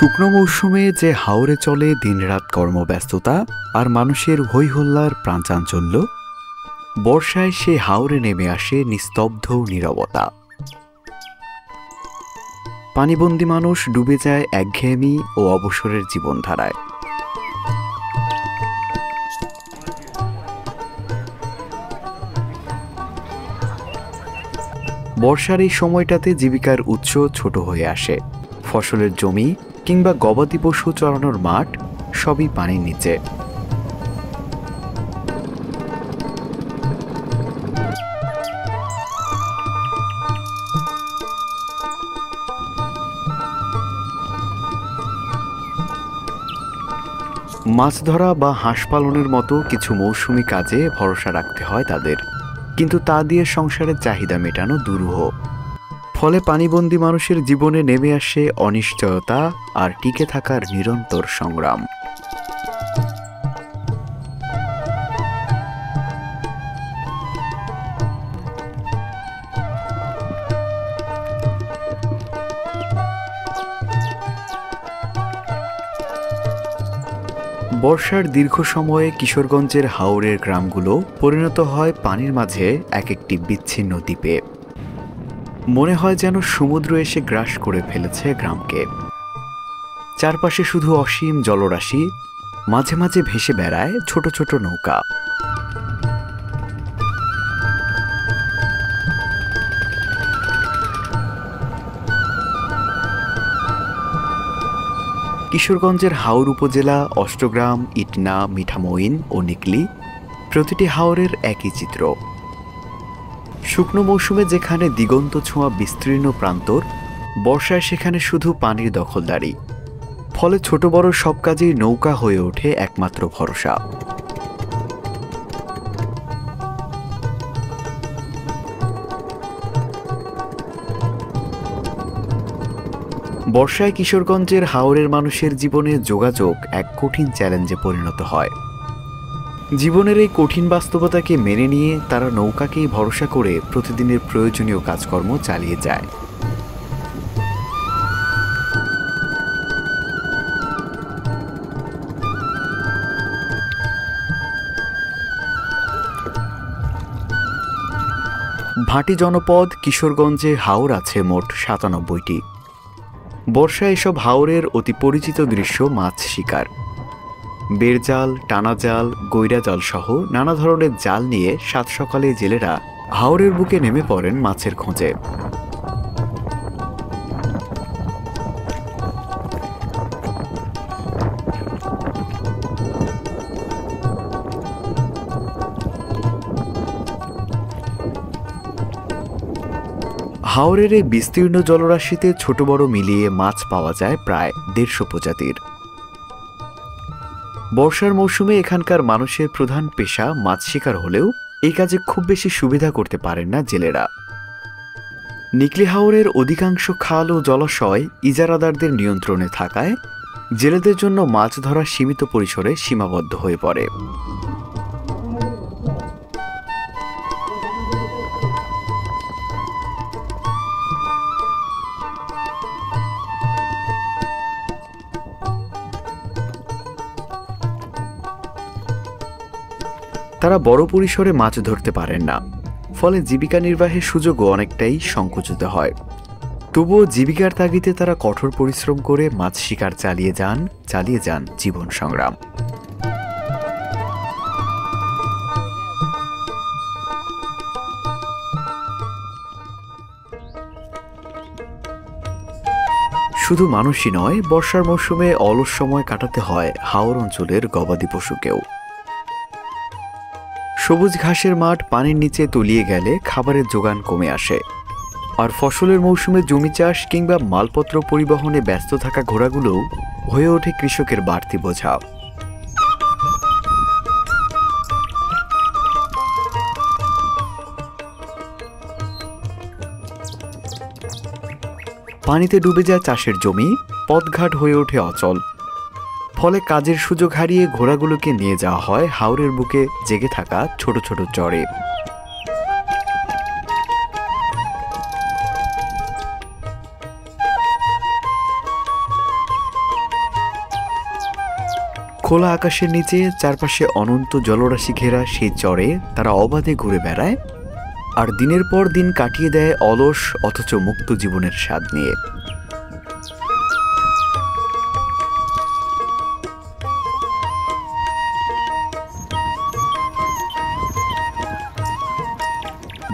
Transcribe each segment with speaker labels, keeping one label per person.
Speaker 1: শুকনো মৌসুমে যে হাওরে চলে দিনরাত কর্মব্যস্ততা আর মানুষের হইহল্লার প্রাণচাঞ্চল্য, বর্ষায় সে হাওরে নেমে আসে নিস্তব্ধ নীরবতা। পানিবন্দী মানুষ ডুবে যায় একঘেয়েমি ও অবসরের জীবনধারায়। বর্ষার এই সময়টাতে জীবিকার উৎস ছোট হয়ে আসে। ফসলের জমি কিংবা গবাদি পশু চরানোর মাঠ সবই পানির নিচে। মাছ ধরা বা হাঁস পালনের মতো কিছু মৌসুমি কাজে ভরসা রাখতে হয় তাদের, কিন্তু তা দিয়ে সংসারের চাহিদা মেটানো দুরূহ। ফলে পানিবন্দী মানুষের জীবনে নেমে আসে অনিশ্চয়তা আর টিকে থাকার নিরন্তর সংগ্রাম। বর্ষার দীর্ঘ সময়ে কিশোরগঞ্জের হাওরের গ্রামগুলো পরিণত হয় পানির মাঝে এক একটি বিচ্ছিন্ন দ্বীপে। মনে হয় যেন সমুদ্র এসে গ্রাস করে ফেলেছে গ্রামকে। চারপাশে শুধু অসীম জলরাশি, মাঝে মাঝে ভেসে বেড়ায় ছোট ছোট নৌকা। কিশোরগঞ্জের হাওর উপজেলা অষ্টগ্রাম, ইটনা, মিঠামইন ও নিকলি, প্রতিটি হাওরের একই চিত্র। শুকনো মৌসুমে যেখানে দিগন্ত ছোঁয়া বিস্তীর্ণ প্রান্তর, বর্ষায় সেখানে শুধু পানির দখলদারি। ফলে ছোট বড় সব কাজেই নৌকা হয়ে ওঠে একমাত্র ভরসা। বর্ষায় কিশোরগঞ্জের হাওরের মানুষের জীবনে যোগাযোগ এক কঠিন চ্যালেঞ্জে পরিণত হয়। জীবনের এই কঠিন বাস্তবতাকে মেনে নিয়ে তারা নৌকাকেই ভরসা করে প্রতিদিনের প্রয়োজনীয় কাজকর্ম চালিয়ে যায়। ভাটি জনপদ কিশোরগঞ্জে হাওর আছে মোট ৯৭টি। বর্ষায় এসব হাওরের অতি পরিচিত দৃশ্য মাছ শিকার। বেড়জাল, টানা জাল, গৈরা জাল সহ নানা ধরনের জাল নিয়ে সাত সকালে জেলেরা হাওরের বুকে নেমে পড়েন মাছের খোঁজে। হাওরের এই বিস্তীর্ণ জলরাশিতে ছোট বড় মিলিয়ে মাছ পাওয়া যায় প্রায় ১৫০ প্রজাতির। বর্ষার মৌসুমে এখানকার মানুষের প্রধান পেশা মাছ শিকার হলেও এই কাজে খুব বেশি সুবিধা করতে পারেন না জেলেরা। নিকলি হাওরের অধিকাংশ খাল ও জলাশয় ইজারাদারদের নিয়ন্ত্রণে থাকায় জেলেদের জন্য মাছ ধরা সীমিত পরিসরে সীমাবদ্ধ হয়ে পড়ে। তারা বড় পরিসরে মাছ ধরতে পারেন না, ফলে জীবিকা নির্বাহের সুযোগও অনেকটাই সংকুচিত হয়। তবুও জীবিকার তাগিদে তারা কঠোর পরিশ্রম করে মাছ শিকার চালিয়ে যান জীবন সংগ্রাম। শুধু মানুষই নয়, বর্ষার মৌসুমে অলস সময় কাটাতে হয় হাওর অঞ্চলের গবাদি পশুকেও। সবুজ ঘাসের মাঠ পানির নিচে তলিয়ে গেলে খাবারের যোগান কমে আসে, আর ফসলের মৌসুমে জমি চাষ কিংবা মালপত্র পরিবহনে ব্যস্ত থাকা ঘোড়াগুলোও হয়ে ওঠে কৃষকের বাড়তি বোঝা। পানিতে ডুবে যায় চাষের জমি, পথঘাট হয়ে ওঠে অচল। ফলে কাজের সুযোগ হারিয়ে ঘোড়াগুলোকে নিয়ে যাওয়া হয় হাওরের বুকে জেগে থাকা ছোট ছোট চরে। খোলা আকাশের নিচে চারপাশে অনন্ত জলরাশি ঘেরা সেই চরে তারা অবাধে ঘুরে বেড়ায় আর দিনের পর দিন কাটিয়ে দেয় অলস অথচ মুক্ত জীবনের স্বাদ নিয়ে।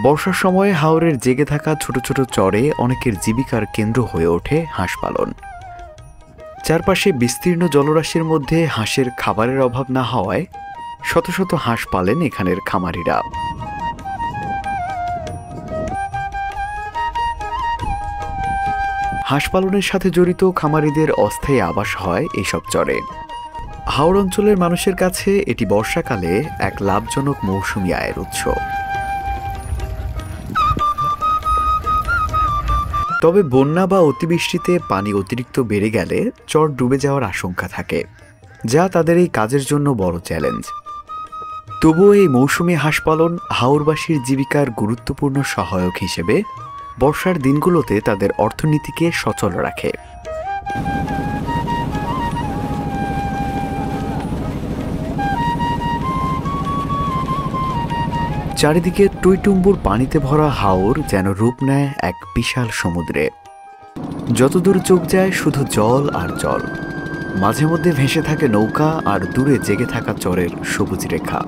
Speaker 1: বর্ষার সময়ে হাওরের জেগে থাকা ছোট ছোট চরে অনেকের জীবিকার কেন্দ্র হয়ে ওঠে হাঁস পালন। চারপাশে বিস্তীর্ণ জলরাশির মধ্যে হাঁসের খাবারের অভাব না হওয়ায় শত শত হাঁস পালেন এখানের খামারিরা। হাঁস পালনের সাথে জড়িত খামারিদের অস্থায়ী আবাস হয় এসব চরে। হাওর অঞ্চলের মানুষের কাছে এটি বর্ষাকালে এক লাভজনক মৌসুমী আয়ের উৎস। তবে বন্যা বা অতিবৃষ্টিতে পানি অতিরিক্ত বেড়ে গেলে চর ডুবে যাওয়ার আশঙ্কা থাকে, যা তাদের এই কাজের জন্য বড় চ্যালেঞ্জ। তবুও এই মৌসুমী হাঁস পালন হাওরবাসীর জীবিকার গুরুত্বপূর্ণ সহায়ক হিসেবে বর্ষার দিনগুলোতে তাদের অর্থনীতিকে সচল রাখে। চারিদিকে টইটুম্বুর পানিতে ভরা হাওর যেন রূপ নেয় এক বিশাল সমুদ্রে। যতদূর চোখ যায় শুধু জল আর জল, মাঝে মধ্যে ভেসে থাকে নৌকা আর দূরে জেগে থাকা চরের সবুজ রেখা।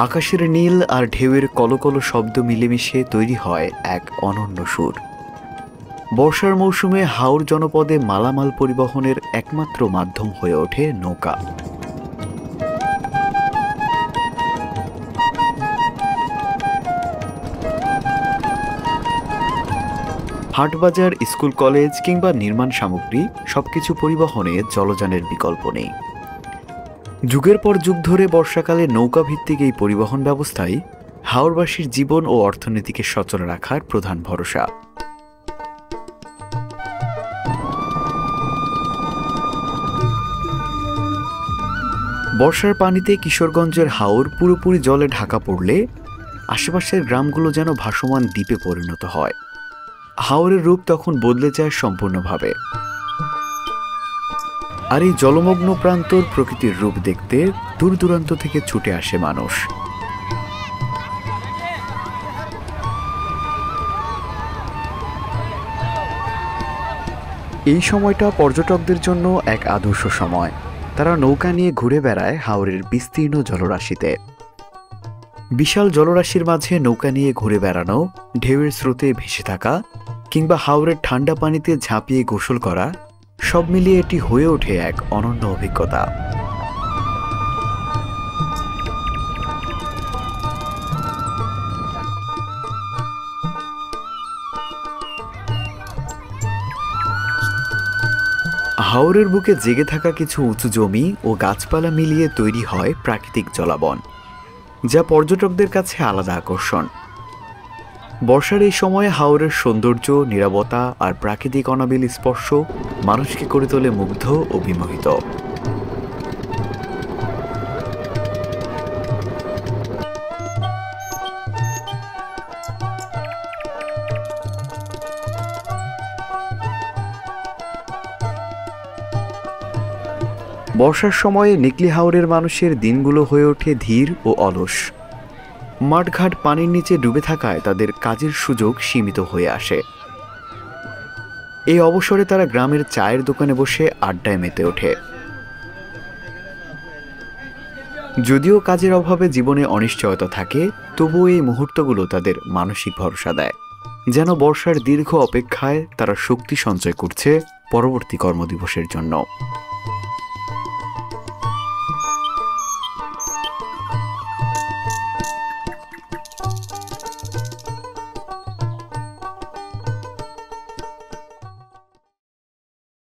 Speaker 1: আকাশের নীল আর ঢেউয়ের কলকল শব্দ মিলেমিশে তৈরি হয় এক অনন্য সুর। বর্ষার মৌসুমে হাওর জনপদে মালামাল পরিবহনের একমাত্র মাধ্যম হয়ে ওঠে নৌকা। হাটবাজার, স্কুল, কলেজ কিংবা নির্মাণ সামগ্রী সবকিছু পরিবহনে জলযানের বিকল্প নেই। যুগের পর যুগ ধরে বর্ষাকালে নৌকা ভিত্তিক এই পরিবহন ব্যবস্থাই হাওরবাসীর জীবন ও অর্থনীতিকে সচল রাখার প্রধান ভরসা। বর্ষার পানিতে কিশোরগঞ্জের হাওর পুরোপুরি জলে ঢাকা পড়লে আশেপাশের গ্রামগুলো যেন ভাসমান দ্বীপে পরিণত হয়। হাওরের রূপ তখন বদলে যায় সম্পূর্ণভাবে। আর এই জলমগ্ন প্রান্তর প্রকৃতির রূপ দেখতে দূর দূরান্ত থেকে ছুটে আসে মানুষ। এই সময়টা পর্যটকদের জন্য এক আদর্শ সময়। তারা নৌকা নিয়ে ঘুরে বেড়ায় হাওরের বিস্তীর্ণ জলরাশিতে। বিশাল জলরাশির মাঝে নৌকা নিয়ে ঘুরে বেড়ানো, ঢেউয়ের স্রোতে ভেসে থাকা কিংবা হাওরের ঠান্ডা পানিতে ঝাঁপিয়ে গোসল করা, সব মিলিয়ে এটি হয়ে ওঠে এক অনন্য অভিজ্ঞতা। হাওরের বুকে জেগে থাকা কিছু উঁচু জমি ও গাছপালা মিলিয়ে তৈরি হয় প্রাকৃতিক জলাবন, যা পর্যটকদের কাছে আলাদা আকর্ষণ। বর্ষার এই সময়ে হাওরের সৌন্দর্য, নীরবতা আর প্রাকৃতিক অনাবিল স্পর্শ মানুষকে করে তোলে মুগ্ধ ও বিমোহিত। বর্ষার সময়ে নিকলি হাওরের মানুষের দিনগুলো হয়ে ওঠে ধীর ও অলস। মাঠঘাট পানির নিচে ডুবে থাকায় তাদের কাজের সুযোগ সীমিত হয়ে আসে। এই অবসরে তারা গ্রামের চায়ের দোকানে বসে আড্ডায় মেতে ওঠে। যদিও কাজের অভাবে জীবনে অনিশ্চয়তা থাকে, তবুও এই মুহূর্তগুলো তাদের মানসিক ভরসা দেয়, যেন বর্ষার দীর্ঘ অপেক্ষায় তারা শক্তি সঞ্চয় করছে পরবর্তী কর্মদিবসের জন্য।